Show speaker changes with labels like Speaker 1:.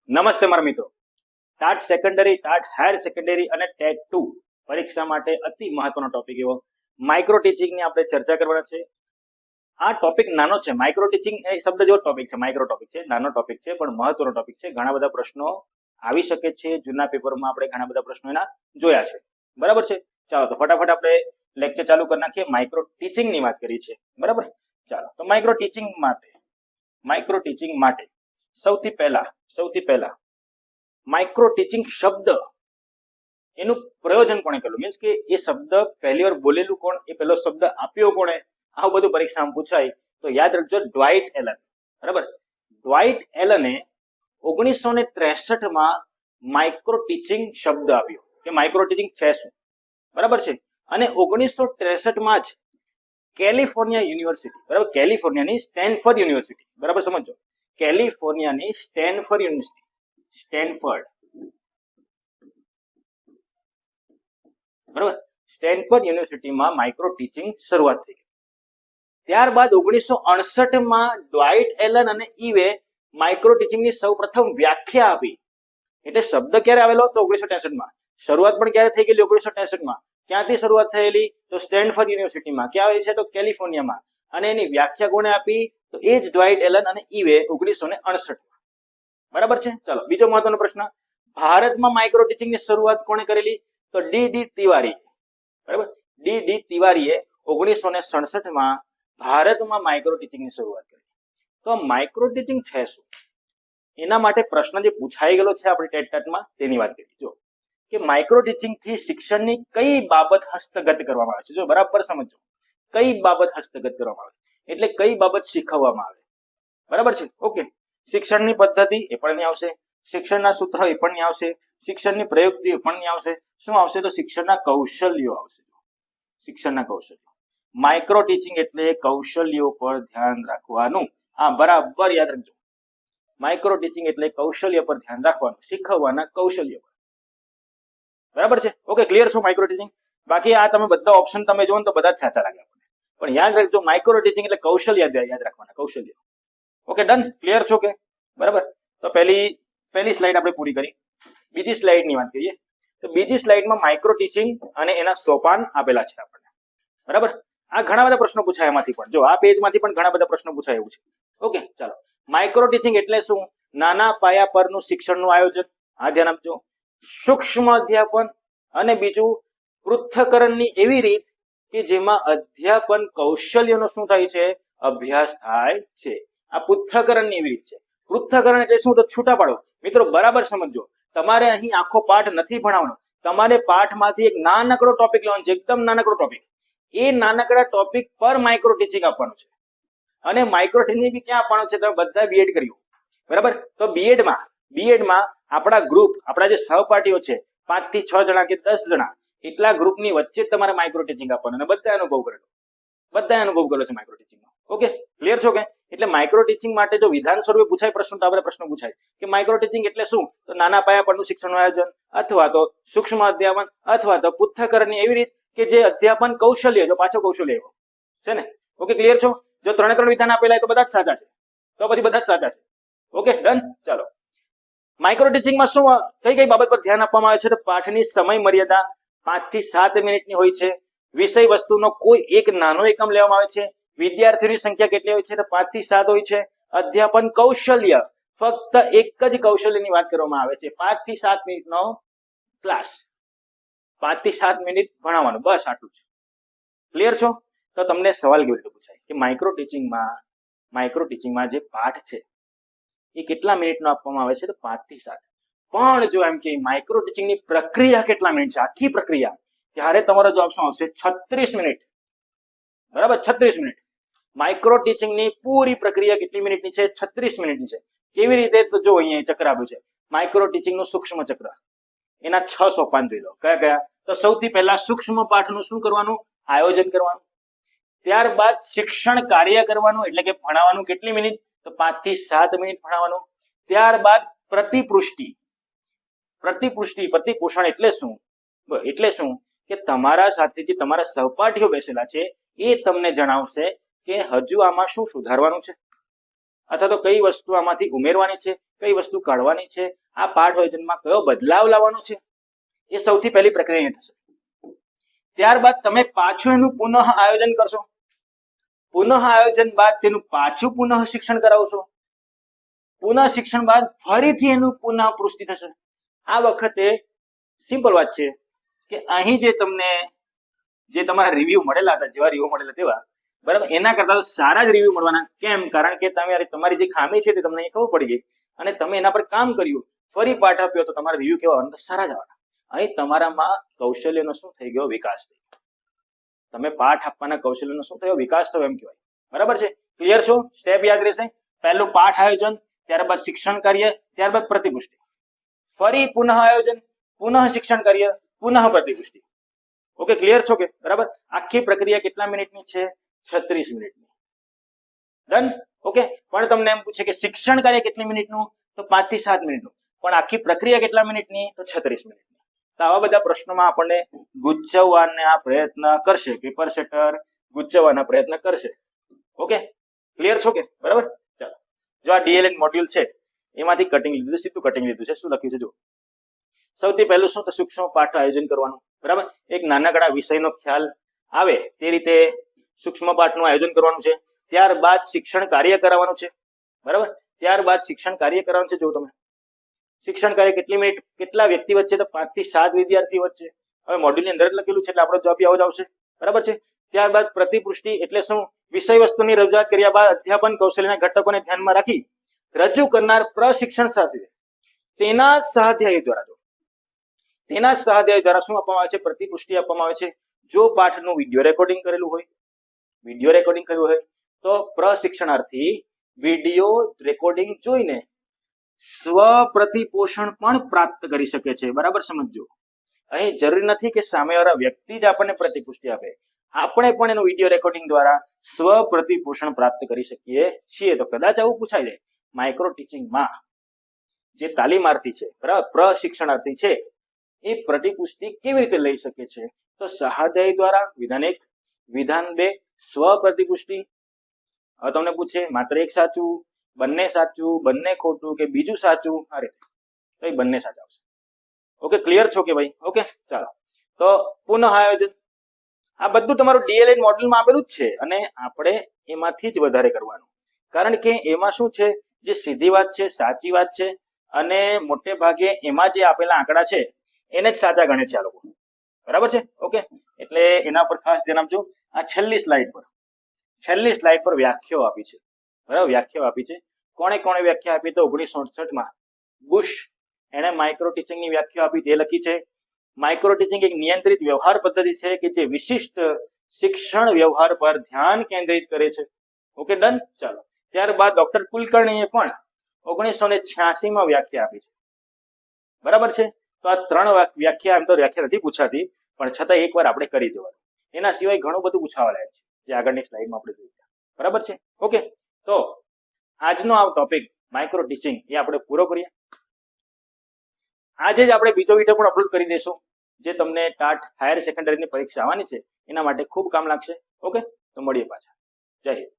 Speaker 1: નમસ્તે મારા મિત્રો. TAT secondary, TAT higher secondary અને ટેટ 2 પરીક્ષા માટે અતિ મહત્વનો ટોપિક એવો માઇક્રો ટીચિંગની આપણે ચર્ચા કરવાના છે. આ ટોપિક નાનો છે. માઇક્રો ટીચિંગ એ શબ્દ જેવો ટોપિક છે. માઇક્રો ટોપિક છે, નાનો ટોપિક છે, પણ મહત્વનો ટોપિક છે. ઘણા બધા પ્રશ્નો આવી શકે છે. જૂના પેપરમાં આપણે ઘણા બધા પ્રશ્નો એના જોયા છે. બરાબર છે. ચાલો તો ફટાફટ આપણે લેક્ચર ચાલુ કરી નાખીએ. માઇક્રો ટીચિંગ ની વાત કરી છે. બરાબર. ચાલો તો માઇક્રો ટીચિંગ માટે સૌથી પહેલા માઇક્રો ટીચિંગ શબ્દ એનું પ્રયોજન કોણે કર્યું, મીન્સ કે એ શબ્દ પહેલી વાર બોલેલું કોણ, એ પહેલો શબ્દ આપ્યો કોણે, આવું બધું પરીક્ષામાં પૂછાય તો યાદ રાખજો ડ્વાઇટ એલન. બરાબર. ડ્વાઇટ એલને 1963 માઇક્રો ટીચિંગ શબ્દ આપ્યો કે માઇક્રો ટીચિંગ છે શું. બરાબર છે. અને 1963 જ કેલિફોર્નિયા યુનિવર્સિટી, બરાબર, કેલિફોર્નિયાની સ્ટેનફર્ડ યુનિવર્સિટી, બરાબર સમજો, કેલિફોર્નિયાની સ્ટેનફર્ડ યુનિવર્સિટી, બરાબર, સ્ટેનફર્ડ યુનિવર્સિટીમાં માઇક્રો ટીચિંગ શરૂઆત થઈ. ત્યારબાદ 1968 ડ્વાઇટ એલન અને ઈવે માઇક્રો ટીચિંગની સૌપ્રથમ વ્યાખ્યા આપી. એટલે શબ્દ ક્યારે આવેલો તો 1963 શરૂઆત પણ ક્યારે થઈ ગયેલી 1963 ક્યાંથી શરૂઆત થયેલી તો સ્ટેનફર્ડ યુનિવર્સિટીમાં. ક્યાં આવે છે તો કેલિફોર્નિયામાં. અને એની વ્યાખ્યા કોણે આપી તો એ જ ડ્વાઇટ એલન અને ઈવે 1968. બરાબર છે. ચાલો બીજો મહત્વનો પ્રશ્ન, ભારતમાં માઇક્રો ટીચિંગની શરૂઆત કોણે કરેલી તો ડી તિવારી. બરાબર. ડી તિવારીએ 1967 ભારતમાં માઇક્રો ટીચિંગની શરૂઆત કરી. તો માઇક્રો ટીચિંગ છે શું, એના માટે પ્રશ્ન જે પૂછાઈ ગયેલો છે આપણે ટેટમાં તેની વાત કરીએ. જો કે માઇક્રો ટીચિંગ થી શિક્ષણની કઈ બાબત હસ્તગત કરવામાં આવે છે. જો બરાબર સમજો, કઈ બાબત હસ્તગત કરવામાં આવે એટલે કઈ બાબત શીખવવામાં આવે. બરાબર છે. ઓકે. શિક્ષણની પદ્ધતિ એ પણ નહીં આવશે, શિક્ષણના સૂત્ર એ પણ નહીં આવશે, શિક્ષણની પ્રયુક્તિ એ પણ નહીં આવશે. શું આવશે તો શિક્ષણના કૌશલ્યો આવશે. શિક્ષણના કૌશલ્યો. માઇક્રો ટીચિંગ એટલે કૌશલ્યો પર ધ્યાન રાખવાનું. આ બરાબર યાદ રાખજો. માઇક્રો ટીચિંગ એટલે કૌશલ્ય પર ધ્યાન રાખવાનું, શીખવવાના કૌશલ્ય પર. બરાબર છે. ઓકે, ક્લિયર છો માઇક્રો ટીચિંગ? બાકી આ તમે બધા ઓપ્શન તમે જોવો તો બધા જ સાચા લાગે આપણને, પણ યાદ રાખજો માઇક્રો ટીચિંગ એટલે કૌશલ્ય યાદ રાખવાના, કૌશલ્ય. ઓકે, ડન, ક્લિયર છો કે? બરાબર. તો પહેલી સ્લાઇડ આપણે પૂરી કરી. બીજી સ્લાઇડની વાત કરીએ તો બીજી સ્લાઇડમાં માઇક્રો ટીચિંગ અને એના સોપાન આપેલા છે આપણને. બરાબર. આ ઘણા બધા પ્રશ્નો પૂછાય એમાંથી પણ. જો આ પેજમાંથી પણ ઘણા બધા પ્રશ્નો પૂછાય એવું છે. ઓકે, ચાલો. માઇક્રો ટીચિંગ એટલે શું? નાના પાયા પરનું શિક્ષણનું આયોજન. આ ધ્યાન આપજો. સૂક્ષ્મ અધ્યાપન અને બીજું પૃથ્થકરણની એવી રીત કે જેમાં અધ્યાપન કૌશલ્યનો શું થાય છે, અભ્યાસ થાય છે. આ પૃથ્થકરણની એવી રીત છે. પૃથ્થકરણ એટલે શું તો છૂટા પાડો. મિત્રો બરાબર સમજો, તમારે અહીં આખો પાઠ નથી ભણાવવાનો, તમારે પાઠમાંથી એક નાનકડો ટોપિક લેવાનો છે, એકદમ નાનકડો ટોપિક. એ નાનકડા ટોપિક પર માઇક્રો ટીચિંગ આપવાનું છે. અને માઇક્રો ટીચિંગ બી ક્યાં આપવાનું છે? તમે બધા બીએડ કર્યું, બરાબર. તો બીએડમાં આપણા ગ્રુપ, આપણા જે સહપાઠીઓ છે 5 થી 6 જણા કે 10 જણા, એટલા ગ્રુપની વચ્ચે તમારે માઇક્રો ટીચિંગ આપવાનું. અને બધા અનુભવ કરેલો છે માઇક્રો ટીચિંગનો. ઓકે, ક્લિયર છો કે? એટલે માઇક્રો ટીચિંગ માટે જો વિધાન સ્વરૂપે પૂછાય પ્રશ્ન તો આપણે પ્રશ્ન પૂછાય કે માઇક્રો ટીચિંગ એટલે શું તો નાના પાયા પરનું શિક્ષણનું આયોજન, અથવા તો સૂક્ષ્મ અધ્યાપન, અથવા તો પૃથ્થકરણની એવી રીત કે જે અધ્યાપન કૌશલ્ય, જો પાછો કૌશલ્ય એવો છે ને. ઓકે, ક્લિયર છો? જો 3 વિધાન આપેલા તો બધા જ સાચા છે, તો પછી બધા જ સાચા છે. Okay, done. ચાલો, માઇક્રો ટીચિંગમાં શું કઈ બાબત પર ધ્યાન આપવામાં આવે છે તો પાઠની સમય મર્યાદા 5 થી 7 મિનિટની હોય છે. વિષય વસ્તુનો કોઈ એક નાનો એકમ લેવામાં આવે છે. વિદ્યાર્થીઓની સંખ્યા કેટલી હોય છે તો 5 થી 7 હોય છે. અધ્યાપન કૌશલ્ય, ફક્ત એક જ કૌશલ્યની વાત કરવામાં આવે છે. 5 થી 7 મિનિટનો ક્લાસ, 5 થી 7 મિનિટ ભણાવવાનું, બસ આટલું છે. ક્લિયર છો? તો તમને સવાલ કેવી રીતે પૂછાય કે માઇક્રો ટીચિંગમાં જે પાઠ છે એ કેટલા મિનિટનો આપવામાં આવે છે તો 5 થી 7. પણ જો એમ કે માઇક્રો ટીચિંગની પ્રક્રિયા કેટલા મિનિટ છે, આખી પ્રક્રિયા, ત્યારે તમારો જવાબ શું આવશે? 36 મિનિટ. બરાબર, 36 મિનિટ. માઇક્રો ટીચિંગની પૂરી પ્રક્રિયા કેટલી મિનિટની છે? 36 મિનિટની છે. કેવી રીતે તો જો અહીંયા ચક્ર આપ્યું છે, માઇક્રો ટીચિંગનું સૂક્ષ્મ ચક્ર. એના 6 સોપાન જોઈ લો. કયા? તો સૌથી પહેલા સૂક્ષ્મ પાઠનું શું કરવાનું? આયોજન કરવાનું. ત્યારબાદ શિક્ષણ કાર્ય કરવાનું, એટલે કે ભણાવવાનું. કેટલી મિનિટ તો 5 થી 7 મિનિટ ભણાવવાનું. ત્યારબાદ પ્રતિપોષણ એટલે શું કે તમારા સાથે જે તમારા સહપાઠીઓ બેસેલા છે એ તમને જણાવશે કે હજુ આમાં શું સુધારવાનું છે. અથવા તો કઈ વસ્તુ આમાંથી ઉમેરવાની છે, કઈ વસ્તુ કાઢવાની છે, આ પાઠ આયોજનમાં કયો બદલાવ લાવવાનો છે, એ સૌથી પહેલી પ્રક્રિયા થશે. ત્યારબાદ તમે પાછું એનું પુનઃ આયોજન કરશો. પુનઃ આયોજન બાદ તેનું પાછું પુનઃ શિક્ષણ કરાવશો. પુનઃ શિક્ષણ બાદ ફરીથી એનું પુનઃ પુષ્ટિ થશે. આ વખતે સિમ્પલ વાત છે કે અહીં જે તમને જે તમારા રિવ્યુ મળેલા હતા, જેવા રિવ્યુ મળેલા તેવા, બરાબર, એના કરતા સારા જ રિવ્યુ મળવાના. કેમ? કારણ કે તમારી જે ખામી છે તે તમને ખબર પડી ગઈ અને તમે એના પર કામ કર્યું, ફરી પાઠ આપ્યો તો તમારા રિવ્યુ કેવા આવવાના? સારા જ આવવાના. અહીં તમારામાં કૌશલ્યનો શું થઈ ગયો? વિકાસ થઈ ગયો. તમે પાઠ આપવાના કૌશલ્યનો શું થયો? વિકાસ થયો એમ કહેવાય. બરાબર છે? ક્લિયર છો? સ્ટેપ યાદ રહેશે. પહેલું પાઠ આયોજન, ત્યારબાદ શિક્ષણ કાર્ય, ત્યારબાદ પ્રતિપુષ્ટિ, ફરી પુનઃ આયોજન, પુનઃ શિક્ષણ કાર્ય, પુનઃ પ્રતિપુષ્ટિ. ઓકે, ક્લિયર છો કે? બરાબર. આખી પ્રક્રિયા કેટલા મિનિટની છે? 36 મિનિટની. ડન. ઓકે. પણ તમને એમ પૂછે કે શિક્ષણ કાર્ય કેટલી મિનિટનું? તો 5 થી 7 મિનિટનું. પણ આખી પ્રક્રિયા કેટલા મિનિટની? તો 36 મિનિટની. તો આવા બધા પ્રશ્નોમાં આપણને ગુચવવાના પ્રયત્ન કરશે, પેપર સેટર ગુચવવાના પ્રયત્ન કરશે. ઓકે, ક્લિયર છો કે? બરાબર. ચાલો, જો આ ડીએલએડ મોડ્યુલ છે એમાંથી કટિંગ લીધું, સીધું કટિંગ લીધું છે. શું લખ્યું છે જો. સૌથી પહેલું શું? તો સૂક્ષ્મ પાઠ આયોજન કરવાનું. બરાબર. એક નાનકડા વિષયનો ખ્યાલ આવે તે રીતે સૂક્ષ્મ પાઠનું આયોજન કરવાનું છે. ત્યારબાદ શિક્ષણ કાર્ય કરાવવાનું છે. બરાબર. ત્યારબાદ શિક્ષણ કાર્ય કરવાનું છે. જો તમે શિક્ષણ કાર્ય કેટલી મિનિટ, કેટલા વ્યક્તિ વચ્ચે? તો 5 થી 7 વિદ્યાર્થી વચ્ચે. હવે મોડ્યુલની અંદર જ લખેલું છે એટલે આપણો જવાબ આવો જ આવશે. બરાબર છે. ત્યારબાદ પ્રતિપુષ્ટિ એટલે શું? વિષય વસ્તુની રજૂઆત કર્યા બાદ અધ્યાપન કૌશલ્યના ઘટકોને ધ્યાનમાં રાખી રજૂ કરનાર પ્રશિક્ષણ સાથે તેના સ્વાધ્યાય દ્વારા શું આપવામાં આવે છે? પ્રતિપુષ્ટિ આપવામાં આવે છે. જો પાઠનું વિડીયો રેકોર્ડિંગ કરેલું હોય તો પ્રશિક્ષણાર્થી વિડીયો રેકોર્ડિંગ જોઈને સ્વ પ્રતિપોષણ પણ પ્રાપ્ત કરી શકે છે. બરાબર સમજો. અહીં જરૂરી નથી કે સામેવાળા વ્યક્તિ જ આપણને પ્રતિપુષ્ટિ આપે, આપણે પણ એનું વિડીયો રેકોર્ડિંગ દ્વારા સ્વ પ્રતિપોષણ પ્રાપ્ત કરી શકીએ છીએ. તો કદાચ આવું પૂછાય જાય માઇક્રો ટીચિંગમાં જે તાલીમાર્થી છે, બરાબર, પ્રશિક્ષણાર્થી છે, એ પ્રતિપુષ્ટિ કેવી રીતે લઈ શકે છે? તો સ્વાધ્યાય દ્વારા. વિધાન 1. વિધાન 2. સ્વ પ્રતિપુષ્ટિ. હવે તમને પૂછે માત્ર એક સાચું, બંને સાચું, બંને ખોટું કે બીજું સાચું? અરે તો એ બંને સાચા આવશે. ઓકે, ક્લિયર છો કે ભાઈ? ઓકે, ચાલો. તો પુનઃ આયોજન, આ બધું તમારું ડીએલએડ મોડ્યુલમાં આપેલું જ છે અને આપણે એમાંથી જ વધારે કરવાનું. કારણ કે એમાં શું છે, જે સીધી વાત છે, સાચી વાત છે, અને મોટે ભાગે એમાં જે આપેલા આંકડા છે એને જ સાચા ગણે છે આ લોકો. બરાબર છે? ઓકે, એટલે એના પર ખાસ ધ્યાન આપજો. આ છેલ્લી સ્લાઇડ પર વ્યાખ્યાઓ આપી છે. બરાબર, વ્યાખ્યાઓ આપી છે. કોણે વ્યાખ્યા આપી? તો 1968માં બુશ એણે માઇક્રો ટીચિંગની વ્યાખ્યા આપી, તે લખી છે. માઇક્રો ટીચિંગ એક નિયંત્રિત વ્યવહાર પદ્ધતિ છે કે જે વિશિષ્ટ શિક્ષણ વ્યવહાર પર ધ્યાન કેન્દ્રિત કરે છે. Okay, done. ચાલો, ત્યારબાદ ડોક્ટર કુલકર્ણીએ પણ 1986માં વ્યાખ્યા આપી છે. બરાબર છે? તો આ 3 વ્યાખ્યા, એમ તો વ્યાખ્યા નથી પૂછાતી, પણ છતાં એકવાર આપણે કરી જવાનું. એના સિવાય ઘણું બધું પૂછાવા લાયક છે જે આગળની સ્લાઇડમાં આપણે જોઈએ. બરાબર છે? ઓકે, તો આજનો આ ટોપિક માઇક્રો ટીચિંગ એ આપણે પૂરો કરીએ. આજે જ આપણે બીજો વિડીયો પણ અપલોડ કરી દઈશું જે તમને ટાટ હાયર સેકન્ડરીની પરીક્ષા આવવાની છે એના માટે ખૂબ કામ લાગશે. ઓકે, તો મળીએ પાછા. જય હિન્દ.